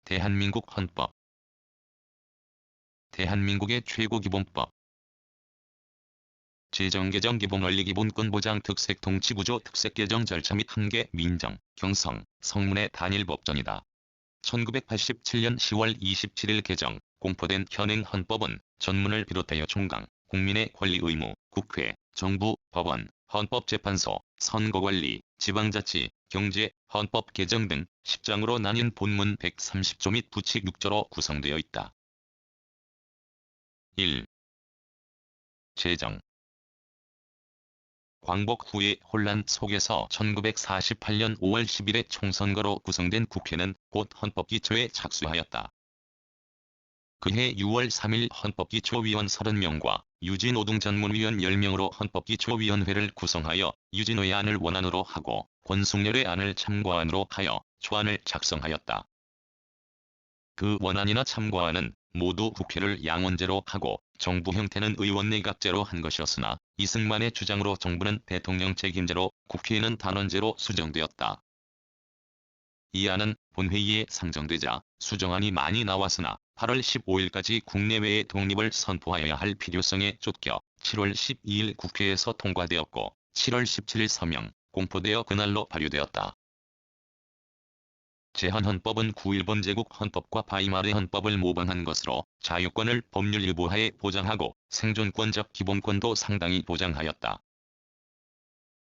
대한민국 헌법. 대한민국의 최고기본법. 재정 개정 기본 원리 기본권 보장 특색 통치 구조 특색 개정 절차 및 한계 민정, 경성, 성문의 단일 법전이다. 1987년 10월 27일 개정, 공포된 현행 헌법은 전문을 비롯하여 총강, 국민의 권리 의무, 국회, 정부, 법원, 헌법재판소, 선거관리, 지방자치, 경제, 헌법 개정 등 10장으로 나뉜 본문 130조 및 부칙 6조로 구성되어 있다. 1. 재정. 광복 후의 혼란 속에서 1948년 5월 10일에 총선거로 구성된 국회는 곧 헌법기초에 착수하였다. 그해 6월 3일 헌법기초위원 30명과 유지노동전문위원 10명으로 헌법기초위원회를 구성하여 유진호의 안을 원안으로 하고 권순열의 안을 참고안으로 하여 초안을 작성하였다. 그 원안이나 참고안은 모두 국회를 양원제로 하고 정부 형태는 의원내각제로 한 것이었으나 이승만의 주장으로 정부는 대통령 책임제로 국회는 단원제로 수정되었다. 이 안은 본회의에 상정되자 수정안이 많이 나왔으나 8월 15일까지 국내외의 독립을 선포하여야 할 필요성에 쫓겨 7월 12일 국회에서 통과되었고 7월 17일 서명, 공포되어 그날로 발효되었다. 제헌헌법은 9.1번 제국 헌법과 바이마르 헌법을 모방한 것으로 자유권을 법률 일부 하에 보장하고 생존권적 기본권도 상당히 보장하였다.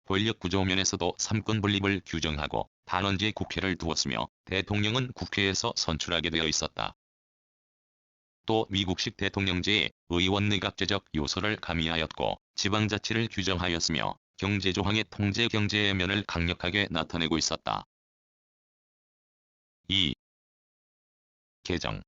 권력 구조 면에서도 삼권 분립을 규정하고 단원제 국회를 두었으며 대통령은 국회에서 선출하게 되어 있었다. 또 미국식 대통령제에 의원 내각제적 요소를 가미하였고 지방자치를 규정하였으며 경제조항의 통제 경제의 면을 강력하게 나타내고 있었다. 2. 개정.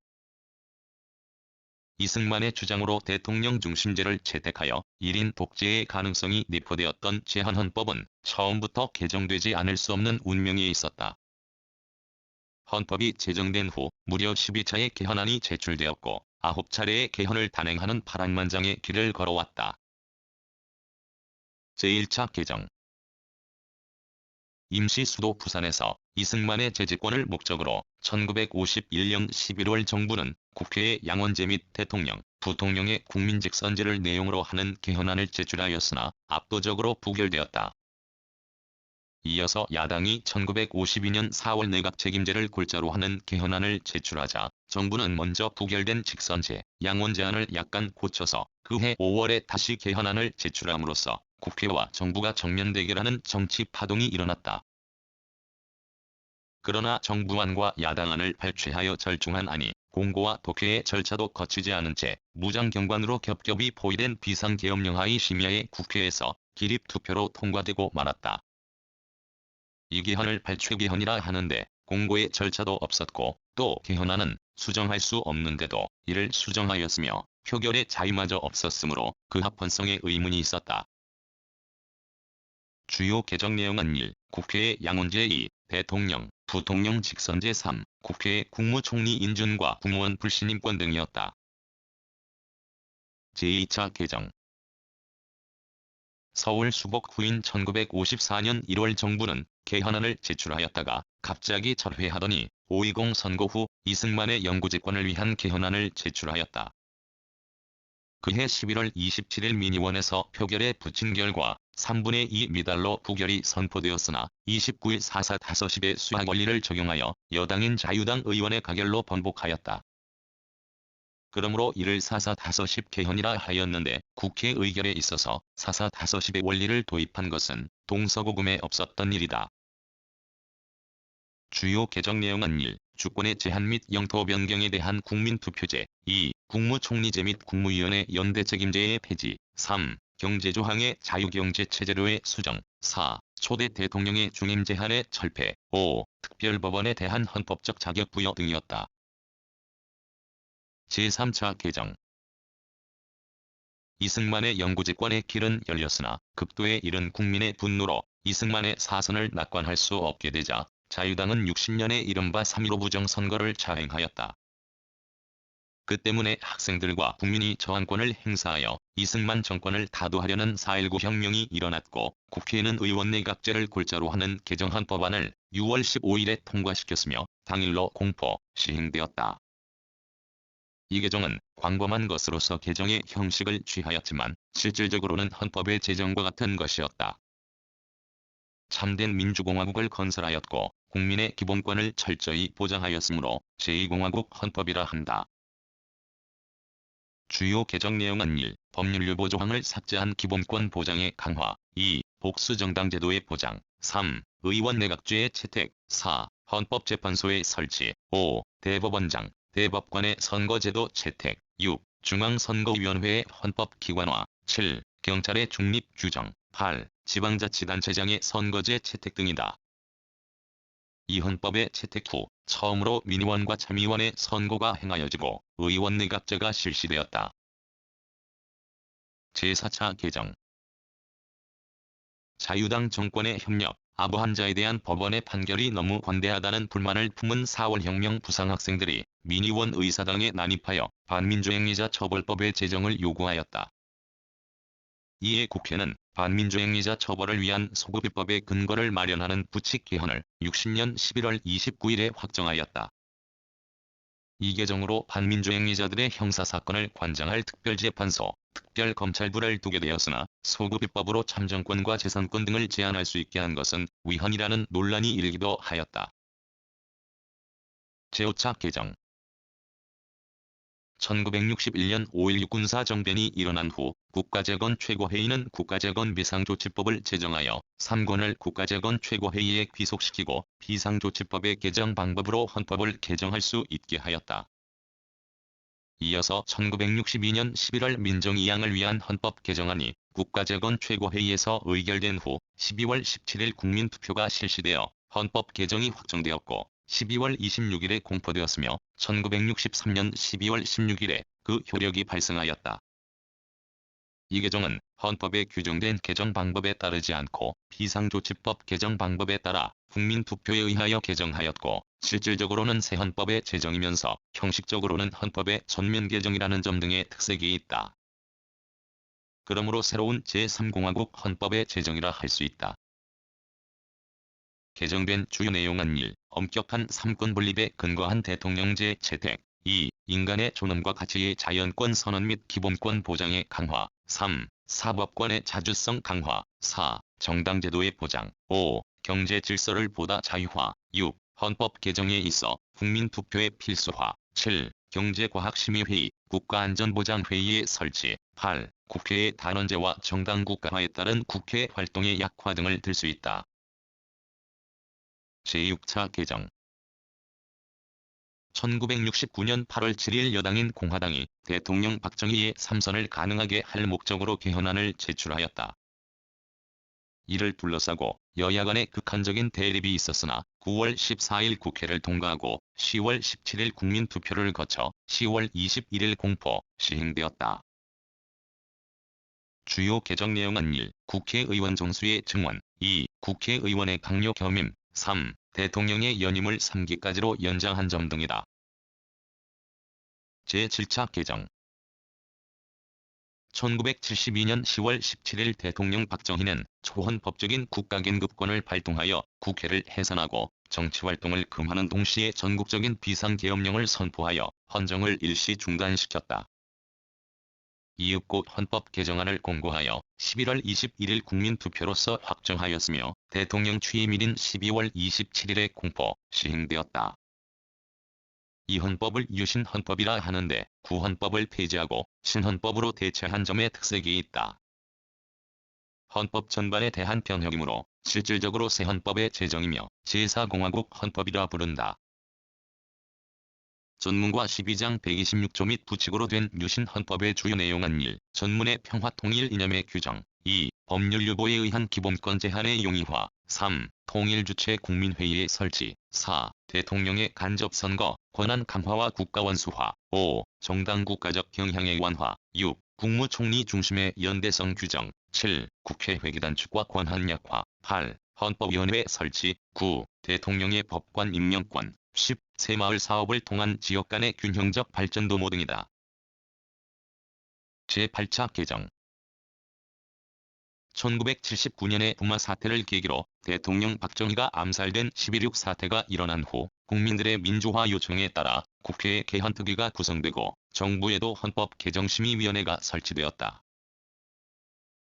이승만의 주장으로 대통령 중심제를 채택하여 1인 독재의 가능성이 내포되었던 제헌헌법은 처음부터 개정되지 않을 수 없는 운명에 있었다. 헌법이 제정된 후 무려 12차의 개헌안이 제출되었고 9차례의 개헌을 단행하는 파란만장의 길을 걸어왔다. 제1차 개정. 임시 수도 부산에서 이승만의 재집권을 목적으로 1951년 11월 정부는 국회에 양원제 및 대통령, 부통령의 국민직 선제를 내용으로 하는 개헌안을 제출하였으나 압도적으로 부결되었다. 이어서 야당이 1952년 4월 내각 책임제를 골자로 하는 개헌안을 제출하자 정부는 먼저 부결된 직선제, 양원제안을 약간 고쳐서 그해 5월에 다시 개헌안을 제출함으로써 국회와 정부가 정면 대결하는 정치 파동이 일어났다. 그러나 정부안과 야당안을 발췌하여 절충한 안이 공고와 독회의 절차도 거치지 않은 채 무장경관으로 겹겹이 포위된 비상계엄령 하의 심야에 국회에서 기립투표로 통과되고 말았다. 이 개헌을 발췌개헌이라 하는데 공고의 절차도 없었고 또 개헌안은 수정할 수 없는데도 이를 수정하였으며 표결의 자유마저 없었으므로 그 합헌성에 의문이 있었다. 주요 개정 내용은 1. 국회의 양원제 2. 대통령, 부통령 직선제 3. 국회의 국무총리 인준과 국무원 불신임권 등이었다. 제2차 개정. 서울 수복 후인 1954년 1월 정부는 개헌안을 제출하였다가 갑자기 철회하더니 5.20 선거 후 이승만의 영구집권을 위한 개헌안을 제출하였다. 그해 11월 27일 민의원에서 표결에 붙인 결과 3분의 2 미달로 부결이 선포되었으나 29일 4사 5십의 수학 원리를 적용하여 여당인 자유당 의원의 가결로 번복하였다. 그러므로 이를 4사 5십 개헌이라 하였는데 국회 의결에 있어서 4사 5십의 원리를 도입한 것은 동서고금에 없었던 일이다. 주요 개정 내용은 1. 주권의 제한 및 영토 변경에 대한 국민투표제 2. 국무총리제 및 국무위원회 연대 책임제의 폐지 3. 경제조항의 자유경제체제로의 수정 4. 초대 대통령의 중임 제한의 철폐 5. 특별법원에 대한 헌법적 자격 부여 등이었다. 제3차 개정. 이승만의 영구집권의 길은 열렸으나 극도에 이른 국민의 분노로 이승만의 사선을 낙관할 수 없게 되자 자유당은 60년의 이른바 3.15 부정선거를 자행하였다. 그 때문에 학생들과 국민이 저항권을 행사하여 이승만 정권을 타도하려는 4.19 혁명이 일어났고 국회에는 의원 내각제를 골자로 하는 개정헌법안을 6월 15일에 통과시켰으며 당일로 공포, 시행되었다. 이 개정은 광범한 것으로서 개정의 형식을 취하였지만 실질적으로는 헌법의 제정과 같은 것이었다. 참된 민주공화국을 건설하였고 국민의 기본권을 철저히 보장하였으므로 제2공화국 헌법이라 한다. 주요 개정 내용은 1. 법률유보 조항을 삭제한 기본권 보장의 강화, 2. 복수정당제도의 보장, 3. 의원 내각제의 채택, 4. 헌법재판소의 설치, 5. 대법원장, 대법관의 선거제도 채택, 6. 중앙선거위원회의 헌법기관화, 7. 경찰의 중립 규정, 8. 지방자치단체장의 선거제 채택 등이다. 이 헌법의 채택 후 처음으로 민의원과 참의원의 선거가 행하여지고 의원 내각제가 실시되었다. 제4차 개정. 자유당 정권의 협력, 아부한자에 대한 법원의 판결이 너무 관대하다는 불만을 품은 4월 혁명 부상학생들이 민의원 의사당에 난입하여 반민주행위자 처벌법의 제정을 요구하였다. 이에 국회는 반민주행위자 처벌을 위한 소급입법의 근거를 마련하는 부칙 개헌을 60년 11월 29일에 확정하였다. 이 개정으로 반민주행위자들의 형사사건을 관장할 특별재판소, 특별검찰부를 두게 되었으나 소급입법으로 참정권과 재산권 등을 제한할 수 있게 한 것은 위헌이라는 논란이 일기도 하였다. 제5차 개정. 1961년 5.16 군사정변이 일어난 후 국가재건 최고회의는 국가재건비상조치법을 제정하여 3권을 국가재건 최고회의에 귀속시키고 비상조치법의 개정 방법으로 헌법을 개정할 수 있게 하였다. 이어서 1962년 11월 민정이양을 위한 헌법 개정안이 국가재건 최고회의에서 의결된 후 12월 17일 국민투표가 실시되어 헌법 개정이 확정되었고 12월 26일에 공포되었으며 1963년 12월 16일에 그 효력이 발생하였다. 이 개정은 헌법에 규정된 개정 방법에 따르지 않고 비상조치법 개정 방법에 따라 국민투표에 의하여 개정하였고 실질적으로는 새 헌법의 제정이면서 형식적으로는 헌법의 전면 개정이라는 점 등의 특색이 있다. 그러므로 새로운 제3공화국 헌법의 제정이라 할 수 있다. 개정된 주요 내용은 1. 엄격한 삼권 분립에 근거한 대통령제 채택, 2. 인간의 존엄과 가치의 자연권 선언 및 기본권 보장의 강화, 3. 사법권의 자주성 강화, 4. 정당제도의 보장, 5. 경제 질서를 보다 자유화, 6. 헌법 개정에 있어 국민투표의 필수화, 7. 경제과학심의회의, 국가안전보장회의의 설치, 8. 국회의 단원제와 정당국가화에 따른 국회 활동의 약화 등을 들 수 있다. 제6차 개정. 1969년 8월 7일 여당인 공화당이 대통령 박정희의 3선을 가능하게 할 목적으로 개헌안을 제출하였다. 이를 둘러싸고 여야 간의 극한적인 대립이 있었으나 9월 14일 국회를 통과하고 10월 17일 국민투표를 거쳐 10월 21일 공포, 시행되었다. 주요 개정 내용은 1. 국회의원 정수의 증원, 2. 국회의원의 강요 겸임, 3. 대통령의 연임을 3기까지로 연장한 점 등이다. 제7차 개정. 1972년 10월 17일 대통령 박정희는 초헌법적인 국가긴급권을 발동하여 국회를 해산하고 정치활동을 금하는 동시에 전국적인 비상계엄령을 선포하여 헌정을 일시 중단시켰다. 이윽고 헌법 개정안을 공고하여 11월 21일 국민투표로서 확정하였으며 대통령 취임일인 12월 27일에 공포, 시행되었다. 이 헌법을 유신헌법이라 하는데 구헌법을 폐지하고 신헌법으로 대체한 점에 특색이 있다. 헌법 전반에 대한 변혁이므로 실질적으로 새 헌법의 제정이며 제4공화국 헌법이라 부른다. 전문과 12장 126조 및 부칙으로 된 유신헌법의 주요 내용은 1. 전문의 평화통일 이념의 규정, 2. 법률유보에 의한 기본권 제한의 용의화, 3. 통일주체 국민회의의 설치, 4. 대통령의 간접선거, 권한 강화와 국가원수화, 5. 정당국가적 경향의 완화, 6. 국무총리 중심의 연대성 규정, 7. 국회 회기단축과 권한 약화, 8. 헌법위원회 설치, 9. 대통령의 법관 임명권, 10. 새마을 사업을 통한 지역 간의 균형적 발전 도모 등이다. 제8차 개정 1979년의 부마 사태를 계기로 대통령 박정희가 암살된 11.6 사태가 일어난 후 국민들의 민주화 요청에 따라 국회의 개헌특위가 구성되고 정부에도 헌법개정심의위원회가 설치되었다.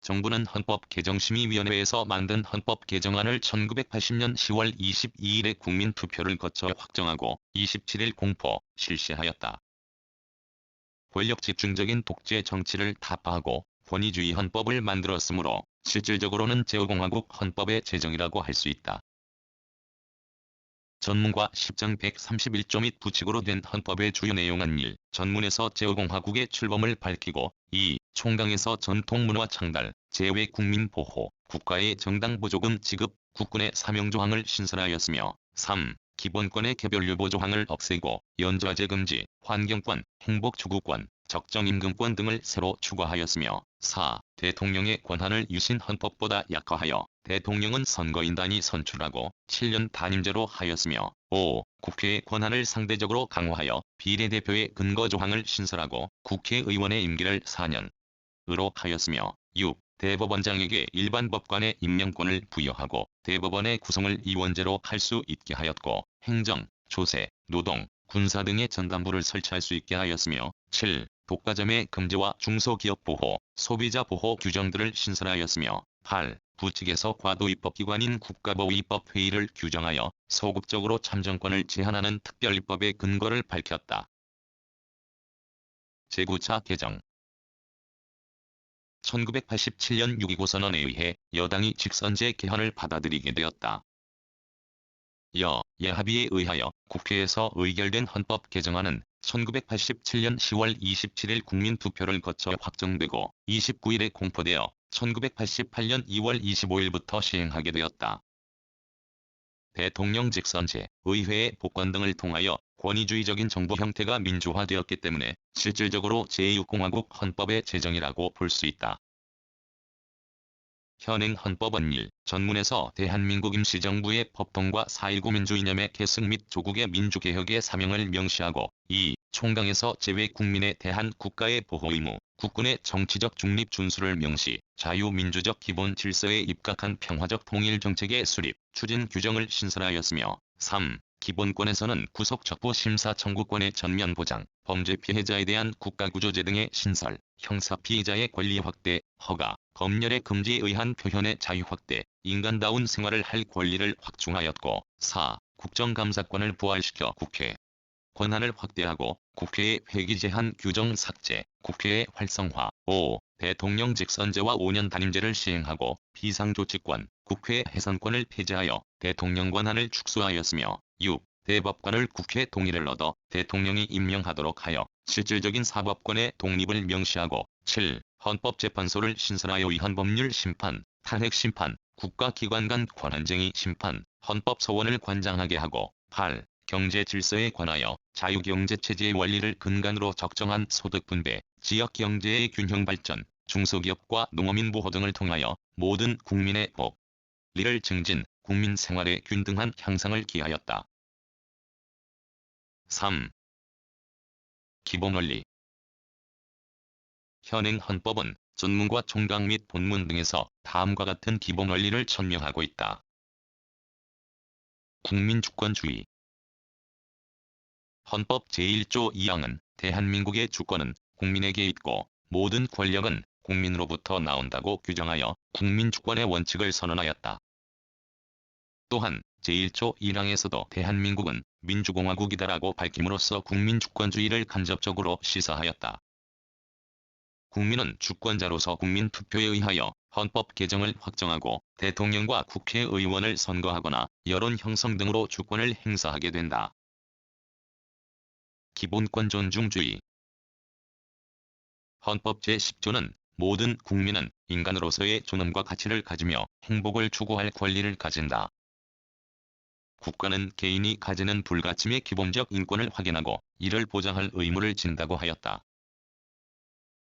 정부는 헌법개정심의위원회에서 만든 헌법 개정안을 1980년 10월 22일에 국민투표를 거쳐 확정하고 27일 공포, 실시하였다. 권력 집중적인 독재 정치를 타파하고 권위주의 헌법을 만들었으므로 실질적으로는 제5공화국 헌법의 제정이라고 할 수 있다. 전문과 10장 131조 및 부칙으로 된 헌법의 주요 내용은 1. 전문에서 제5공화국의 출범을 밝히고 2. 총강에서 전통문화 창달, 재외 국민 보호, 국가의 정당 보조금 지급, 국군의 사명조항을 신설하였으며 3. 기본권의 개별유보 조항을 없애고 연좌제 금지, 환경권, 행복추구권, 적정임금권 등을 새로 추가하였으며 4. 대통령의 권한을 유신 헌법보다 약화하여 대통령은 선거인단이 선출하고 7년 단임제로 하였으며 5. 국회의 권한을 상대적으로 강화하여 비례대표의 근거조항을 신설하고 국회의원의 임기를 4년으로 하였으며 6. 대법원장에게 일반 법관의 임명권을 부여하고 대법원의 구성을 이원제로 할 수 있게 하였고 행정, 조세, 노동, 군사 등의 전담부를 설치할 수 있게 하였으며 7. 독과점의 금지와 중소기업 보호, 소비자 보호 규정들을 신설하였으며 8. 부칙에서 과도입법기관인 국가보위법회의를 규정하여 소극적으로 참정권을 제한하는 특별입법의 근거를 밝혔다. 제9차 개정 1987년 6.29 선언에 의해 여당이 직선제 개헌을 받아들이게 되었다. 예 합의에 의하여 국회에서 의결된 헌법 개정안은 1987년 10월 27일 국민투표를 거쳐 확정되고 29일에 공포되어 1988년 2월 25일부터 시행하게 되었다. 대통령 직선제, 의회의 복권 등을 통하여 권위주의적인 정부 형태가 민주화되었기 때문에 실질적으로 제6공화국 헌법의 제정이라고 볼 수 있다. 현행 헌법은 1. 전문에서 대한민국 임시정부의 법통과 4.19 민주이념의 계승 및 조국의 민주개혁의 사명을 명시하고 2. 총강에서 재외 국민에 대한 국가의 보호 의무, 국군의 정치적 중립 준수를 명시, 자유민주적 기본 질서에 입각한 평화적 통일 정책의 수립, 추진 규정을 신설하였으며 3. 기본권에서는 구속적부 심사 청구권의 전면 보장, 범죄 피해자에 대한 국가구조제 등의 신설, 형사 피해자의 권리 확대, 허가, 검열의 금지에 의한 표현의 자유 확대, 인간다운 생활을 할 권리를 확충하였고 4. 국정감사권을 부활시켜 국회 권한을 확대하고 국회의 회기 제한 규정 삭제, 국회의 활성화 5. 대통령 직선제와 5년 단임제를 시행하고 비상조치권, 국회 해산권을 폐지하여 대통령 권한을 축소하였으며 6. 대법관을 국회 동의를 얻어 대통령이 임명하도록 하여 실질적인 사법권의 독립을 명시하고 7. 헌법재판소를 신설하여 위헌법률 심판, 탄핵심판, 국가기관 간 권한쟁의 심판, 헌법소원을 관장하게 하고 8. 경제질서에 관하여 자유경제체제의 원리를 근간으로 적정한 소득분배, 지역경제의 균형 발전, 중소기업과 농어민 보호 등을 통하여 모든 국민의 복리를 증진, 국민 생활의 균등한 향상을 기하였다. 3. 기본원리 현행 헌법은 전문과 총강 및 본문 등에서 다음과 같은 기본원리를 천명하고 있다. 국민주권주의 헌법 제1조 2항은 대한민국의 주권은 국민에게 있고 모든 권력은 국민으로부터 나온다고 규정하여 국민주권의 원칙을 선언하였다. 또한 제1조 1항에서도 대한민국은 민주공화국이다라고 밝힘으로써 국민주권주의를 간접적으로 시사하였다. 국민은 주권자로서 국민투표에 의하여 헌법 개정을 확정하고 대통령과 국회의원을 선거하거나 여론 형성 등으로 주권을 행사하게 된다. 기본권 존중주의 헌법 제10조는 모든 국민은 인간으로서의 존엄과 가치를 가지며 행복을 추구할 권리를 가진다. 국가는 개인이 가지는 불가침의 기본적 인권을 확인하고 이를 보장할 의무를 진다고 하였다.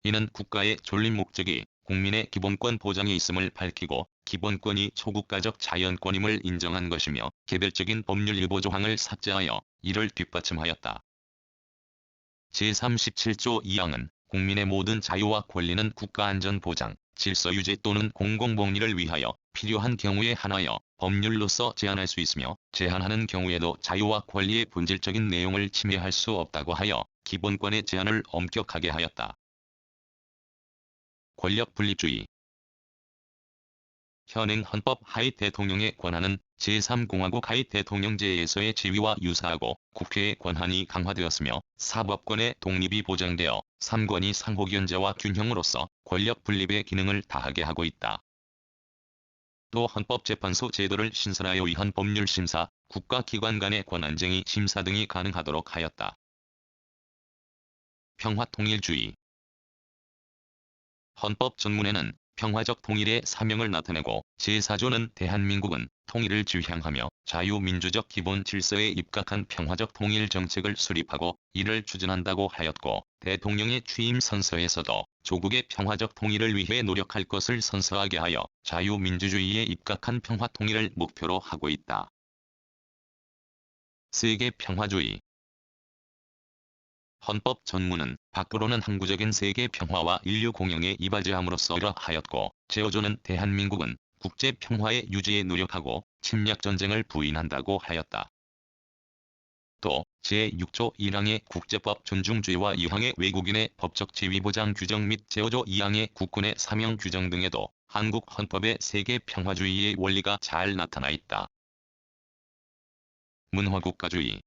이는 국가의 존립 목적이 국민의 기본권 보장에 있음을 밝히고 기본권이 초국가적 자연권임을 인정한 것이며 개별적인 법률 일부 조항을 삭제하여 이를 뒷받침하였다. 제37조 2항은 국민의 모든 자유와 권리는 국가안전보장, 질서유지 또는 공공복리를 위하여 필요한 경우에 한하여 법률로서 제한할 수 있으며 제한하는 경우에도 자유와 권리의 본질적인 내용을 침해할 수 없다고 하여 기본권의 제한을 엄격하게 하였다. 권력분립주의. 현행 헌법 하에 대통령의 권한은 제3공화국 하에 대통령제에서의 지위와 유사하고 국회의 권한이 강화되었으며 사법권의 독립이 보장되어 3권이 상호견제와 균형으로서 권력분립의 기능을 다하게 하고 있다. 또 헌법재판소 제도를 신설하여 위한 법률심사, 국가기관 간의 권한쟁의 심사 등이 가능하도록 하였다. 평화통일주의. 헌법 전문에는 평화적 통일의 사명을 나타내고 제4조는 대한민국은 통일을 지향하며 자유민주적 기본 질서에 입각한 평화적 통일 정책을 수립하고 이를 추진한다고 하였고 대통령의 취임 선서에서도 조국의 평화적 통일을 위해 노력할 것을 선서하게 하여 자유민주주의에 입각한 평화 통일을 목표로 하고 있다. 세계 평화주의. 헌법 전문은 밖으로는 항구적인 세계 평화와 인류 공영에 이바지함으로써 이러하였고 제5조는 대한민국은 국제 평화의 유지에 노력하고 침략전쟁을 부인한다고 하였다. 또 제6조 1항의 국제법 존중주의와 2항의 외국인의 법적 지위 보장 규정 및 제5조 2항의 국군의 사명 규정 등에도 한국 헌법의 세계 평화주의의 원리가 잘 나타나 있다. 문화국가주의.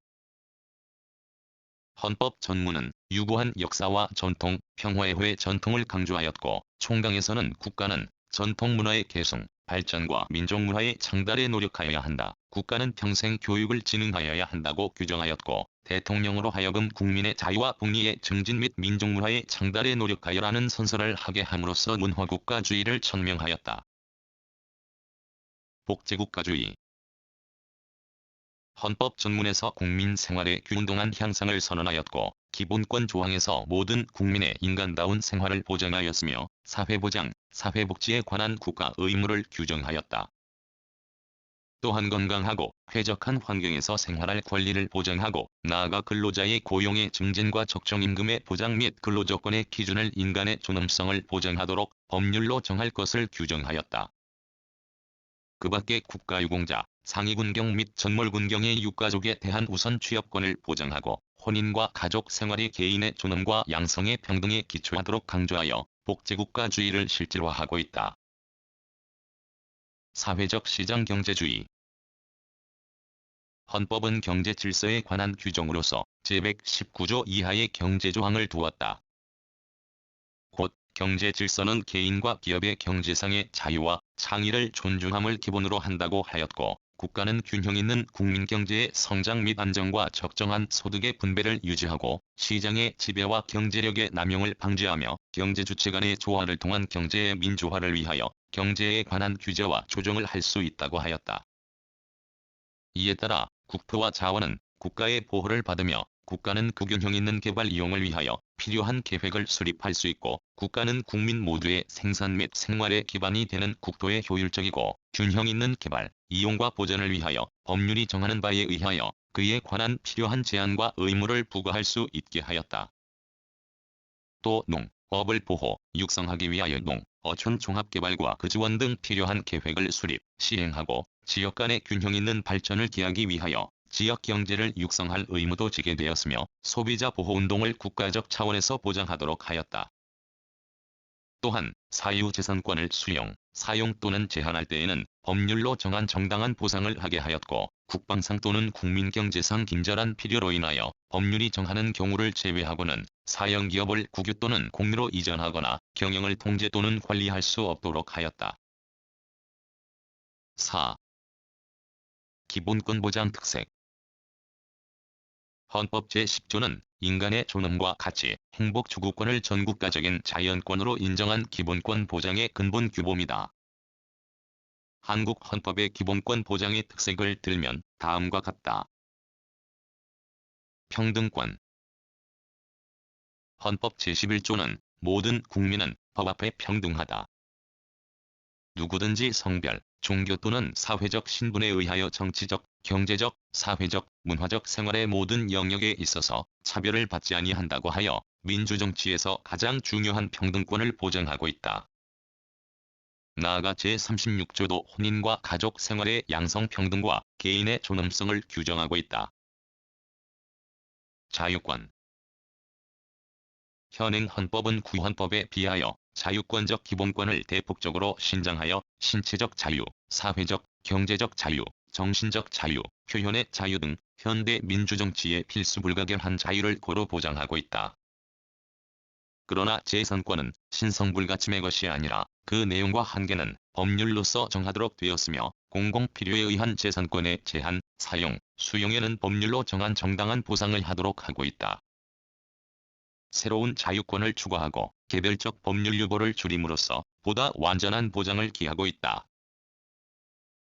헌법 전문은 유구한 역사와 전통, 평화의 전통을 강조하였고 총강에서는 국가는 전통 문화의 계승, 발전과 민족문화의 창달에 노력하여야 한다. 국가는 평생 교육을 진흥하여야 한다고 규정하였고 대통령으로 하여금 국민의 자유와 복리의 증진 및 민족문화의 창달에 노력하여라는 선서를 하게 함으로써 문화국가주의를 천명하였다. 복지국가주의. 헌법 전문에서 국민 생활의 균등한 향상을 선언하였고 기본권 조항에서 모든 국민의 인간다운 생활을 보장하였으며 사회보장, 사회복지에 관한 국가 의무를 규정하였다. 또한 건강하고 쾌적한 환경에서 생활할 권리를 보장하고 나아가 근로자의 고용의 증진과 적정임금의 보장 및 근로조건의 기준을 인간의 존엄성을 보장하도록 법률로 정할 것을 규정하였다. 그 밖에 국가유공자, 상위군경 및 전몰군경의 유가족에 대한 우선 취업권을 보장하고 혼인과 가족 생활이 개인의 존엄과 양성의 평등에 기초하도록 강조하여 복지국가주의를 실질화하고 있다. 사회적 시장경제주의. 헌법은 경제 질서에 관한 규정으로서 제119조 이하의 경제조항을 두었다. 곧 경제 질서는 개인과 기업의 경제상의 자유와 창의를 존중함을 기본으로 한다고 하였고 국가는 균형 있는 국민 경제의 성장 및 안정과 적정한 소득의 분배를 유지하고 시장의 지배와 경제력의 남용을 방지하며 경제 주체 간의 조화를 통한 경제의 민주화를 위하여 경제에 관한 규제와 조정을 할 수 있다고 하였다. 이에 따라 국토와 자원은 국가의 보호를 받으며 국가는 그 균형 있는 개발 이용을 위하여 필요한 계획을 수립할 수 있고 국가는 국민 모두의 생산 및 생활의 기반이 되는 국토의 효율적이고 균형 있는 개발, 이용과 보전을 위하여 법률이 정하는 바에 의하여 그에 관한 필요한 제한과 의무를 부과할 수 있게 하였다. 또 농업을 보호, 육성하기 위하여 농, 어촌 종합개발과 그 지원 등 필요한 계획을 수립, 시행하고 지역 간의 균형 있는 발전을 기하기 위하여 지역 경제를 육성할 의무도 지게 되었으며 소비자 보호운동을 국가적 차원에서 보장하도록 하였다. 또한 사유재산권을 수용, 사용 또는 제한할 때에는 법률로 정한 정당한 보상을 하게 하였고 국방상 또는 국민경제상 긴절한 필요로 인하여 법률이 정하는 경우를 제외하고는 사형기업을 국유 또는 공유로 이전하거나 경영을 통제 또는 관리할 수 없도록 하였다. 4. 기본권 보장 특색. 헌법 제10조는 인간의 존엄과 가치, 행복 추구권을 전국가적인 자연권으로 인정한 기본권 보장의 근본 규범이다. 한국 헌법의 기본권 보장의 특색을 들면 다음과 같다. 평등권. 헌법 제11조는 모든 국민은 법 앞에 평등하다. 누구든지 성별, 종교 또는 사회적 신분에 의하여 정치적, 경제적, 사회적, 문화적 생활의 모든 영역에 있어서 차별을 받지 아니한다고 하여 민주정치에서 가장 중요한 평등권을 보장하고 있다. 나아가 제36조도 혼인과 가족 생활의 양성평등과 개인의 존엄성을 규정하고 있다. 자유권. 현행 헌법은 구헌법에 비하여 자유권적 기본권을 대폭적으로 신장하여 신체적 자유, 사회적, 경제적 자유, 정신적 자유, 표현의 자유 등 현대 민주정치의 필수 불가결한 자유를 고루 보장하고 있다. 그러나 재선권은 신성불가침의 것이 아니라 그 내용과 한계는 법률로서 정하도록 되었으며 공공필요에 의한 재선권의 제한, 사용, 수용에는 법률로 정한 정당한 보상을 하도록 하고 있다. 새로운 자유권을 추가하고 개별적 법률 유보를 줄임으로써 보다 완전한 보장을 기하고 있다.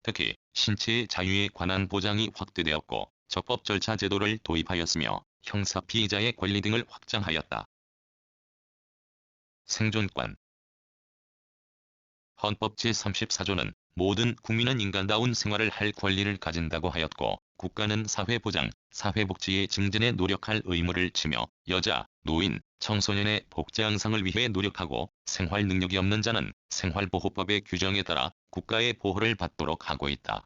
특히 신체의 자유에 관한 보장이 확대되었고 적법 절차 제도를 도입하였으며 형사 피의자의 권리 등을 확장하였다. 생존권. 헌법 제34조는 모든 국민은 인간다운 생활을 할 권리를 가진다고 하였고 국가는 사회보장, 사회복지의 증진에 노력할 의무를 지며 여자, 노인, 청소년의 복지 향상을 위해 노력하고 생활 능력이 없는 자는 생활보호법의 규정에 따라 국가의 보호를 받도록 하고 있다.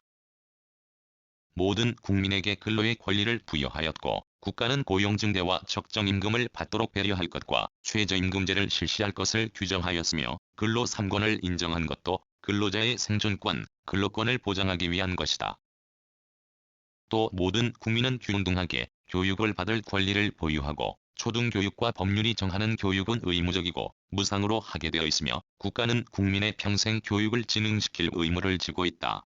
모든 국민에게 근로의 권리를 부여하였고 국가는 고용증대와 적정임금을 받도록 배려할 것과 최저임금제를 실시할 것을 규정하였으며 근로 3권을 인정한 것도 근로자의 생존권, 근로권을 보장하기 위한 것이다. 또 모든 국민은 균등하게 교육을 받을 권리를 보유하고 초등교육과 법률이 정하는 교육은 의무적이고 무상으로 하게 되어 있으며 국가는 국민의 평생 교육을 진흥시킬 의무를 지고 있다.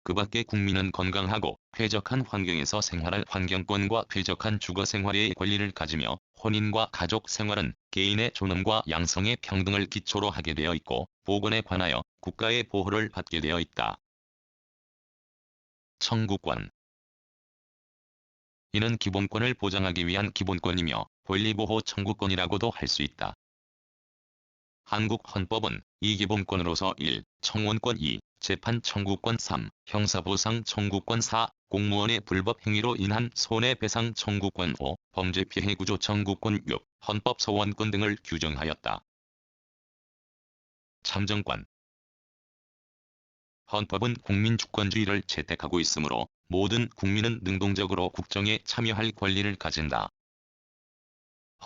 그 밖에 국민은 건강하고 쾌적한 환경에서 생활할 환경권과 쾌적한 주거생활의 권리를 가지며 혼인과 가족 생활은 개인의 존엄과 양성의 평등을 기초로 하게 되어 있고 보건에 관하여 국가의 보호를 받게 되어 있다. 청구권. 이는 기본권을 보장하기 위한 기본권이며 권리보호 청구권이라고도 할 수 있다. 한국 헌법은 이 기본권으로서 1. 청원권 2. 재판 청구권 3. 형사보상 청구권 4. 공무원의 불법 행위로 인한 손해배상 청구권 5. 범죄피해구조 청구권 6. 헌법 소원권 등을 규정하였다. 참정권. 헌법은 국민주권주의를 채택하고 있으므로 모든 국민은 능동적으로 국정에 참여할 권리를 가진다.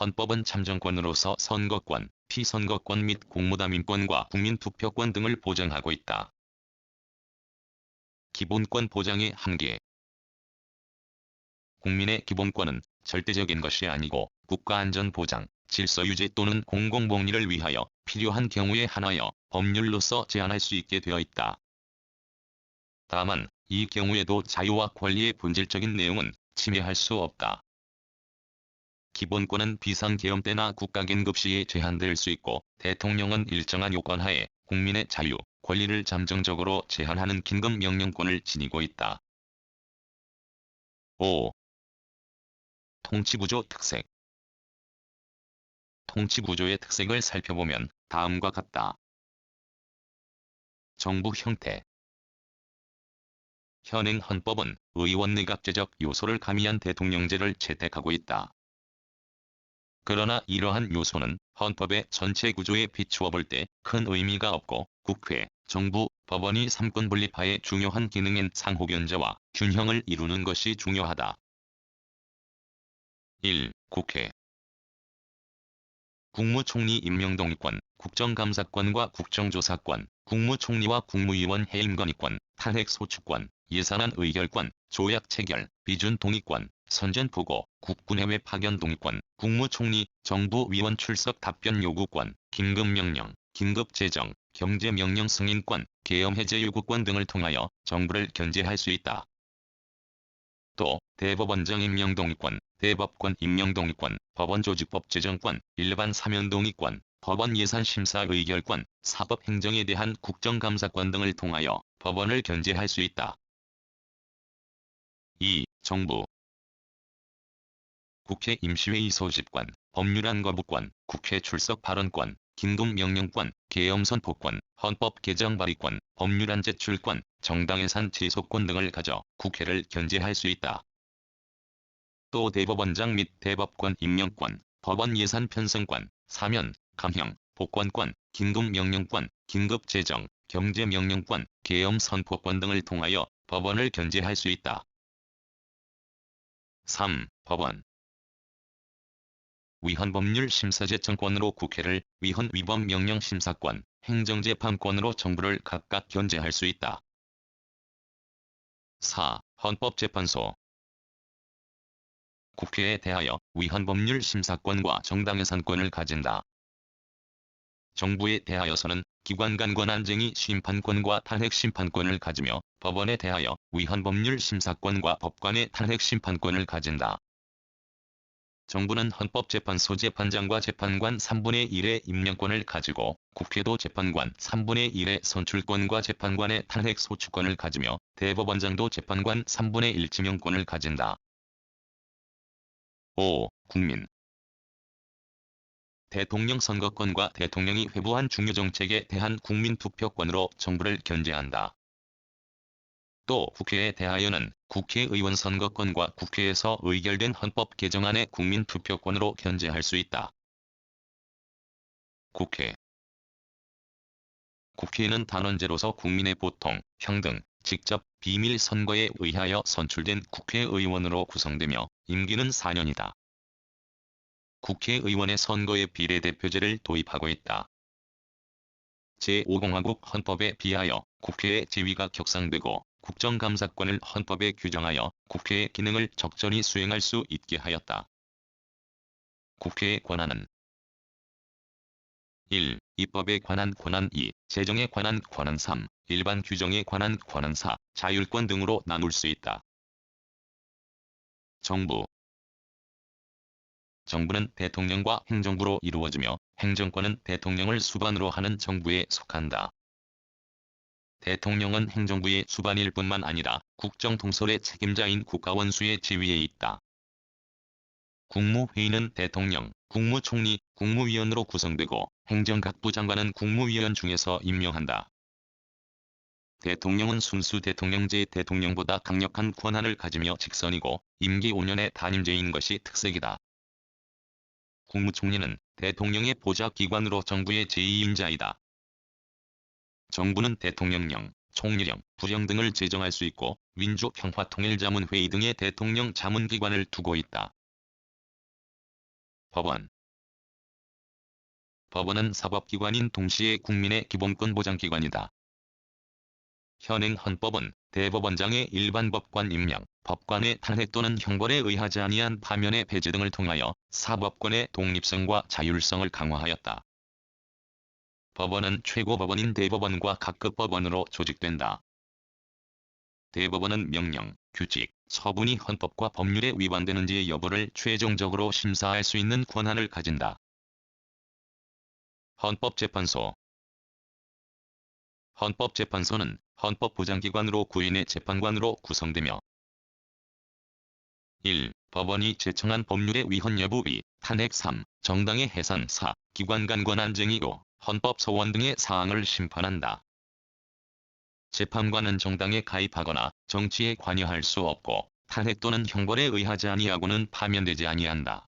헌법은 참정권으로서 선거권, 피선거권 및 공무담임권과 국민투표권 등을 보장하고 있다. 기본권 보장의 한계. 국민의 기본권은 절대적인 것이 아니고 국가안전보장, 질서유지 또는 공공복리를 위하여 필요한 경우에 한하여 법률로서 제한할 수 있게 되어 있다. 다만 이 경우에도 자유와 권리의 본질적인 내용은 침해할 수 없다. 기본권은 비상계엄 때나 국가긴급 시에 제한될 수 있고 대통령은 일정한 요건하에 국민의 자유, 권리를 잠정적으로 제한하는 긴급명령권을 지니고 있다. 5. 통치구조 특색. 통치구조의 특색을 살펴보면 다음과 같다. 정부 형태. 현행 헌법은 의원내각제적 요소를 가미한 대통령제를 채택하고 있다. 그러나 이러한 요소는 헌법의 전체 구조에 비추어 볼 때 큰 의미가 없고 국회, 정부, 법원이 삼권 분립하에 중요한 기능인 상호견제와 균형을 이루는 것이 중요하다. 1. 국회. 국무총리 임명동의권, 국정감사권과 국정조사권, 국무총리와 국무위원 해임건의권, 탄핵소추권, 예산안 의결권, 조약 체결, 비준 동의권, 선전보고, 국군해외 파견 동의권, 국무총리, 정부위원 출석 답변 요구권, 긴급명령, 긴급재정, 경제명령 승인권, 계엄 해제 요구권 등을 통하여 정부를 견제할 수 있다. 또 대법원장 임명동의권, 대법관 임명동의권, 법원조직법 제정권, 일반 사면동의권, 법원 예산심사 의결권, 사법행정에 대한 국정감사권 등을 통하여 법원을 견제할 수 있다. 2. 정부. 국회 임시회의 소집권, 법률안 거부권, 국회 출석 발언권, 긴급명령권, 계엄 선포권, 헌법 개정 발의권, 법률안 제출권, 정당 예산 제소권 등을 가져 국회를 견제할 수 있다. 또 대법원장 및 대법관 임명권, 법원 예산 편성권, 사면, 감형, 복권권, 긴급명령권, 긴급재정, 경제명령권, 계엄 선포권 등을 통하여 법원을 견제할 수 있다. 3. 법원 위헌법률 심사제청권으로 국회를, 위헌 위법 명령 심사권, 행정재판권으로 정부를 각각 견제할 수 있다. 4. 헌법재판소 국회에 대하여 위헌법률 심사권과 정당예산권을 가진다. 정부에 대하여서는 기관 간 권한쟁의 심판권과 탄핵 심판권을 가지며 법원에 대하여 위헌법률 심사권과 법관의 탄핵 심판권을 가진다. 정부는 헌법재판소 재판장과 재판관 3분의 1의 임명권을 가지고 국회도 재판관 3분의 1의 선출권과 재판관의 탄핵 소추권을 가지며 대법원장도 재판관 3분의 1 지명권을 가진다. 5. 국민 대통령 선거권과 대통령이 회부한 중요 정책에 대한 국민 투표권으로 정부를 견제한다. 또 국회에 대하여는 국회의원 선거권과 국회에서 의결된 헌법 개정안의 국민 투표권으로 견제할 수 있다. 국회 국회는 단원제로서 국민의 보통, 평등, 직접, 비밀 선거에 의하여 선출된 국회의원으로 구성되며 임기는 4년이다. 국회의원의 선거에 비례대표제를 도입하고 있다. 제5공화국 헌법에 비하여 국회의 지위가 격상되고 국정감사권을 헌법에 규정하여 국회의 기능을 적절히 수행할 수 있게 하였다. 국회의 권한은 1. 입법에 관한 권한 2. 재정에 관한 권한 3. 일반 규정에 관한 권한 4. 자율권 등으로 나눌 수 있다. 정부 정부는 대통령과 행정부로 이루어지며 행정권은 대통령을 수반으로 하는 정부에 속한다. 대통령은 행정부의 수반일 뿐만 아니라 국정통솔의 책임자인 국가원수의 지위에 있다. 국무회의는 대통령, 국무총리, 국무위원으로 구성되고 행정각부 장관은 국무위원 중에서 임명한다. 대통령은 순수 대통령제 대통령보다 강력한 권한을 가지며 직선이고 임기 5년의 단임제인 것이 특색이다. 국무총리는 대통령의 보좌기관으로 정부의 제2임자이다. 정부는 대통령령, 총리령, 부령 등을 제정할 수 있고 민주평화통일자문회의 등의 대통령 자문기관을 두고 있다. 법원 법원은 사법기관인 동시에 국민의 기본권 보장기관이다. 현행 헌법은 대법원장의 일반 법관 임명, 법관의 탄핵 또는 형벌에 의하지 아니한 파면의 배제 등을 통하여 사법권의 독립성과 자율성을 강화하였다. 법원은 최고법원인 대법원과 각급 법원으로 조직된다. 대법원은 명령, 규칙, 처분이 헌법과 법률에 위반되는지의 여부를 최종적으로 심사할 수 있는 권한을 가진다. 헌법재판소 헌법재판소는 헌법보장기관으로 구인의 재판관으로 구성되며 1. 법원이 제청한 법률의 위헌 여부 2. 탄핵 3. 정당의 해산 4. 기관 간 권한쟁의 5. 헌법 소원 등의 사항을 심판한다. 재판관은 정당에 가입하거나 정치에 관여할 수 없고 탄핵 또는 형벌에 의하지 아니하고는 파면되지 아니한다.